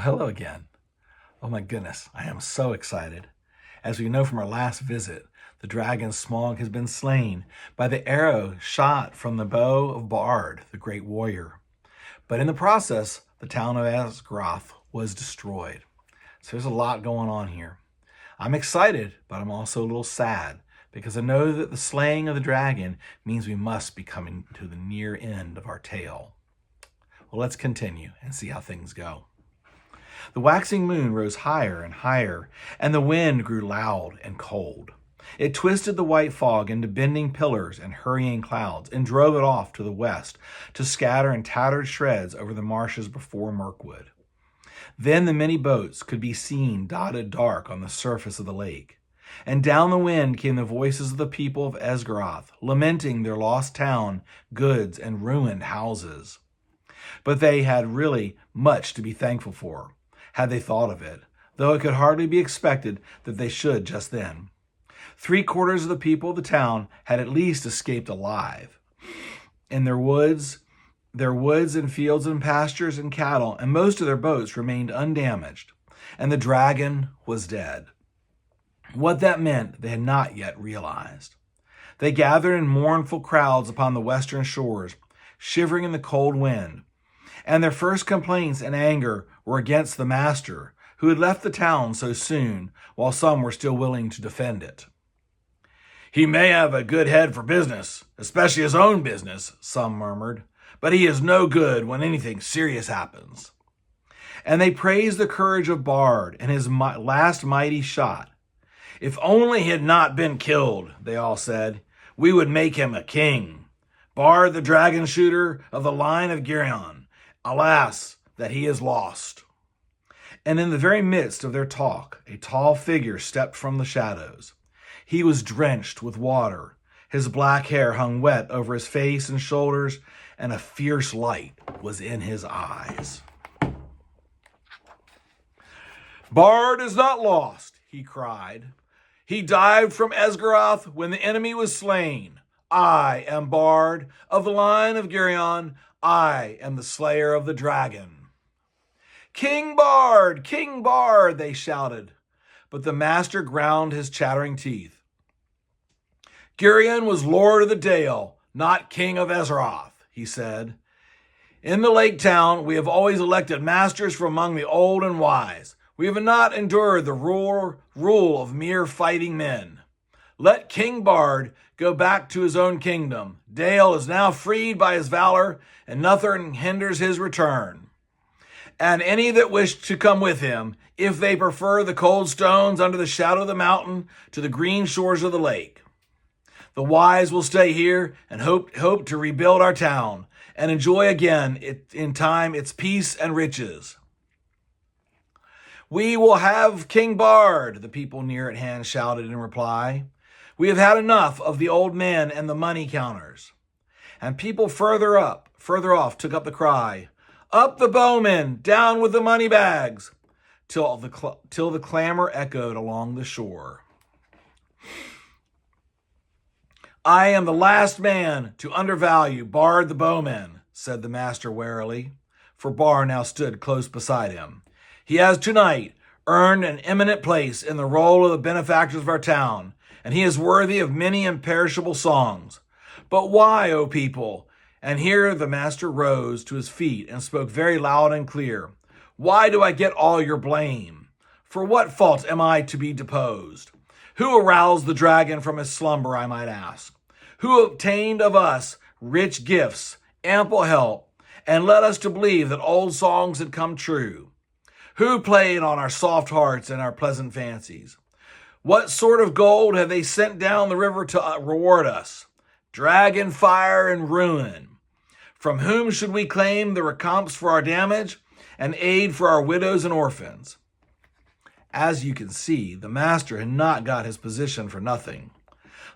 Well, hello again. Oh my goodness, I am so excited. As we know from our last visit, the dragon Smaug has been slain by the arrow shot from the bow of Bard, the great warrior. But in the process, the town of Esgaroth was destroyed. So there's a lot going on here. I'm excited, but I'm also a little sad because I know that the slaying of the dragon means we must be coming to the near end of our tale. Well, let's continue and see how things go. The waxing moon rose higher and higher, and the wind grew loud and cold. It twisted the white fog into bending pillars and hurrying clouds and drove it off to the west to scatter in tattered shreds over the marshes before Mirkwood. Then the many boats could be seen dotted dark on the surface of the lake. And down the wind came the voices of the people of Esgaroth, lamenting their lost town, goods, and ruined houses. But they had really much to be thankful for, had they thought of it, though it could hardly be expected that they should just then. 3/4 of the people of the town had at least escaped alive. In their woods and fields and pastures and cattle, and most of their boats remained undamaged, and the dragon was dead. What that meant they had not yet realized. They gathered in mournful crowds upon the western shores, shivering in the cold wind, and their first complaints and anger were against the master, who had left the town so soon, while some were still willing to defend it. "He may have a good head for business, especially his own business," some murmured, "but he is no good when anything serious happens." And they praised the courage of Bard and his last mighty shot. "If only he had not been killed," they all said, "we would make him a king. Bard the dragon shooter of the line of Girion. Alas, that he is lost." And in the very midst of their talk, a tall figure stepped from the shadows. He was drenched with water. His black hair hung wet over his face and shoulders, and a fierce light was in his eyes. "Bard is not lost," he cried. "He dived from Esgaroth when the enemy was slain. I am Bard of the line of Girion. I am the slayer of the dragon." "King Bard! King Bard!" they shouted. But the master ground his chattering teeth. "Girion was lord of the Dale, not king of Esgaroth," he said. "In the lake town, we have always elected masters from among the old and wise. We have not endured the rule of mere fighting men. Let King Bard go back to his own kingdom. Dale is now freed by his valor, and nothing hinders his return. And any that wish to come with him, if they prefer the cold stones under the shadow of the mountain to the green shores of the lake. The wise will stay here and hope to rebuild our town and enjoy again in time its peace and riches." "We will have King Bard," the people near at hand shouted in reply. "We have had enough of the old men and the money counters." And people further off took up the cry, "Up the bowmen, down with the money bags," till the clamor echoed along the shore. "I am the last man to undervalue Bard the bowman," said the master warily, for Bard now stood close beside him. "He has tonight earned an eminent place in the roll of the benefactors of our town, and he is worthy of many imperishable songs. But why, O people?" And here the master rose to his feet and spoke very loud and clear. "Why do I get all your blame? For what fault am I to be deposed? Who aroused the dragon from his slumber, I might ask? Who obtained of us rich gifts, ample help, and led us to believe that old songs had come true? Who played on our soft hearts and our pleasant fancies? What sort of gold have they sent down the river to reward us? Dragon, fire, and ruin. From whom should we claim the recompense for our damage and aid for our widows and orphans?" As you can see, the master had not got his position for nothing.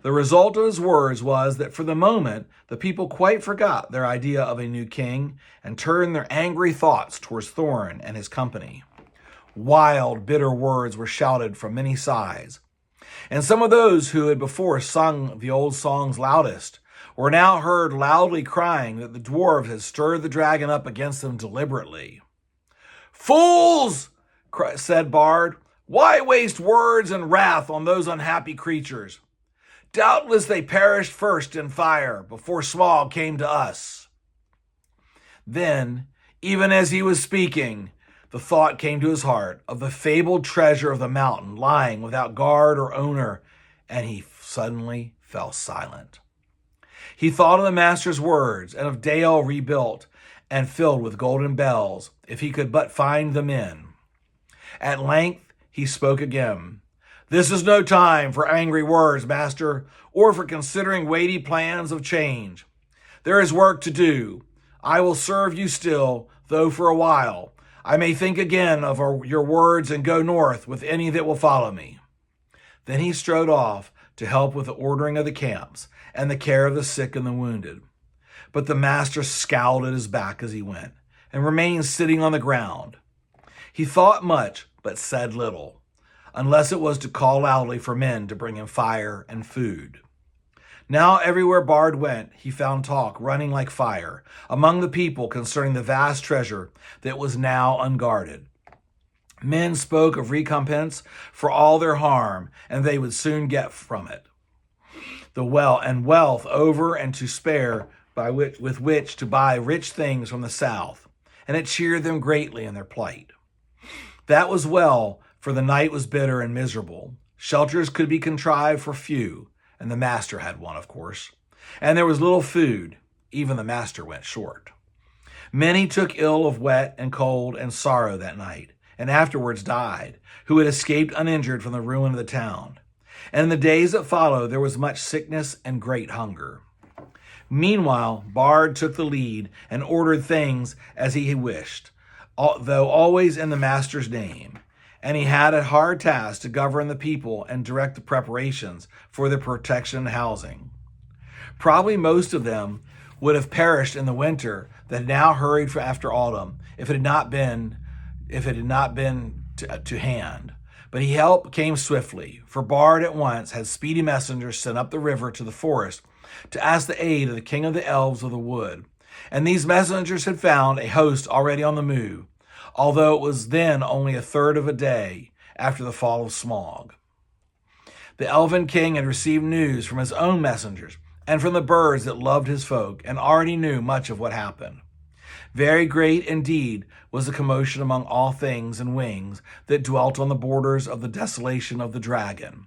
The result of his words was that for the moment, the people quite forgot their idea of a new king and turned their angry thoughts towards Thorin and his company. Wild, bitter words were shouted from many sides, and some of those who had before sung the old songs loudest were now heard loudly crying that the dwarves had stirred the dragon up against them deliberately. "Fools!" said Bard. "Why waste words and wrath on those unhappy creatures? Doubtless they perished first in fire before Smaug came to us." Then, even as he was speaking, the thought came to his heart of the fabled treasure of the mountain lying without guard or owner, and he suddenly fell silent. He thought of the master's words and of Dale rebuilt and filled with golden bells, if he could but find the men. At length he spoke again. "This is no time for angry words, master, or for considering weighty plans of change. There is work to do. I will serve you still, though for a while I may think again of your words and go north with any that will follow me." Then he strode off to help with the ordering of the camps and the care of the sick and the wounded. But the master scowled at his back as he went and remained sitting on the ground. He thought much, but said little, unless it was to call loudly for men to bring him fire and food. Now everywhere Bard went, he found talk running like fire among the people concerning the vast treasure that was now unguarded. Men spoke of recompense for all their harm, and they would soon get from it wealth over and to spare, with which to buy rich things from the south, and it cheered them greatly in their plight. That was well, for the night was bitter and miserable. Shelters could be contrived for few, and the master had one, of course. And there was little food. Even the master went short. Many took ill of wet and cold and sorrow that night, and afterwards died, who had escaped uninjured from the ruin of the town. And in the days that followed, there was much sickness and great hunger. Meanwhile, Bard took the lead and ordered things as he wished, though always in the master's name. And he had a hard task to govern the people and direct the preparations for their protection and housing. Probably most of them would have perished in the winter that now hurried for after autumn if it had not been to hand. But help came swiftly, for Bard at once had speedy messengers sent up the river to the forest to ask the aid of the king of the elves of the wood. And these messengers had found a host already on the move, although it was then only a third of a day after the fall of Smaug. The elven king had received news from his own messengers and from the birds that loved his folk, and already knew much of what happened. Very great indeed was the commotion among all things and wings that dwelt on the borders of the desolation of the dragon.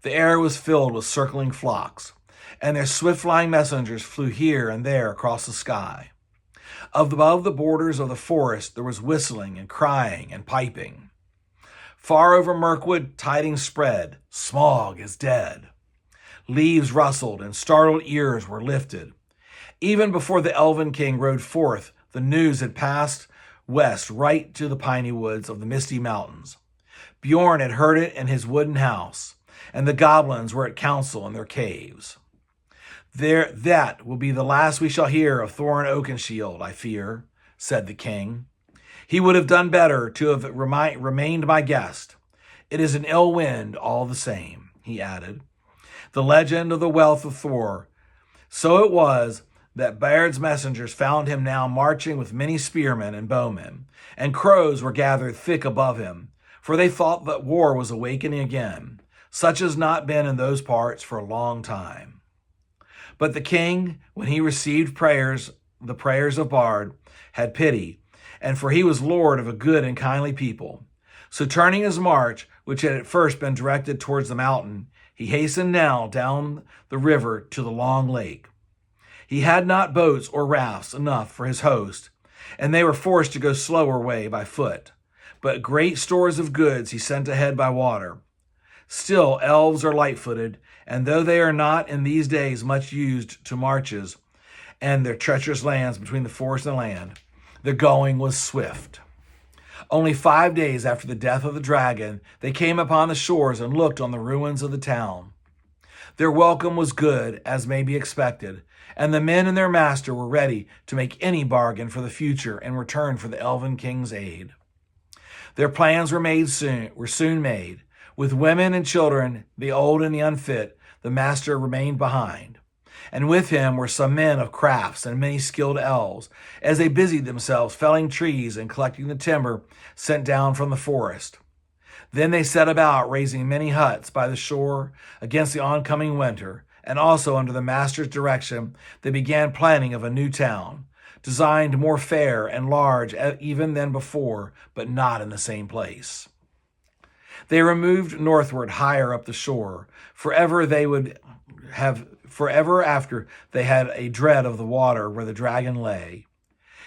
The air was filled with circling flocks, and their swift-flying messengers flew here and there across the sky. Above the borders of the forest there was whistling and crying and piping. Far over Mirkwood tidings spread, Smaug is dead. Leaves rustled and startled ears were lifted. Even before the Elven King rode forth, the news had passed west right to the piney woods of the Misty Mountains. Bjorn had heard it in his wooden house, and the goblins were at council in their caves. That will be the last we shall hear of Thorin Oakenshield, I fear, said the king. He would have done better to have remained my guest. It is an ill wind all the same, he added. The legend of the wealth of Thor. So it was that Baird's messengers found him now marching with many spearmen and bowmen, and crows were gathered thick above him, for they thought that war was awakening again, such as not been in those parts for a long time. But the king, when he received the prayers of Bard, had pity, and for he was lord of a good and kindly people. So turning his march, which had at first been directed towards the mountain, he hastened now down the river to the long lake. He had not boats or rafts enough for his host, and they were forced to go slower way by foot. But great stores of goods he sent ahead by water. Still, elves are light-footed, and though they are not in these days much used to marches and their treacherous lands between the forest and land, the going was swift. Only 5 days after the death of the dragon, they came upon the shores and looked on the ruins of the town. Their welcome was good, as may be expected, and the men and their master were ready to make any bargain for the future in return for the Elven King's aid. Their plans were soon made. With women and children, the old and the unfit, the master remained behind. And with him were some men of crafts and many skilled elves, as they busied themselves felling trees and collecting the timber sent down from the forest. Then they set about raising many huts by the shore against the oncoming winter, and also under the master's direction they began planning of a new town, designed more fair and large even than before, but not in the same place. They removed northward higher up the shore, forever after they had a dread of the water where the dragon lay.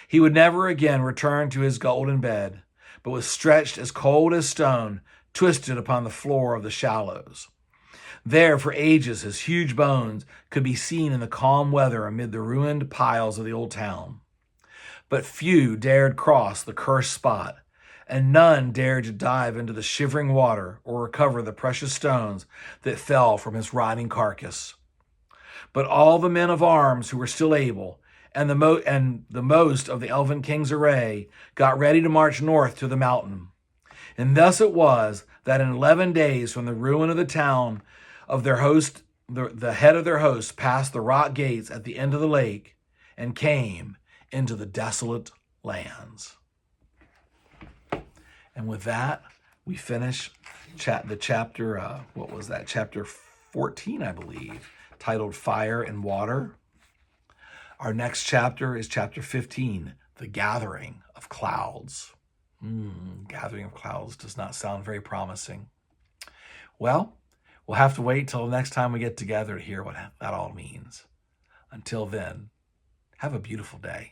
He would never again return to his golden bed, but was stretched as cold as stone, twisted upon the floor of the shallows. There for ages his huge bones could be seen in the calm weather amid the ruined piles of the old town. But few dared cross the cursed spot, and none dared to dive into the shivering water or recover the precious stones that fell from his rotting carcass. But all the men of arms who were still able, and the most of the elven king's array, got ready to march north to the mountain. And thus it was that in 11 days from the ruin of the town of their host, the head of their host passed the rock gates at the end of the lake and came into the desolate lands. And with that, we finish the chapter, chapter 14, I believe, titled Fire and Water. Our next chapter is chapter 15, The Gathering of Clouds. Gathering of Clouds does not sound very promising. Well, we'll have to wait till the next time we get together to hear what that all means. Until then, have a beautiful day.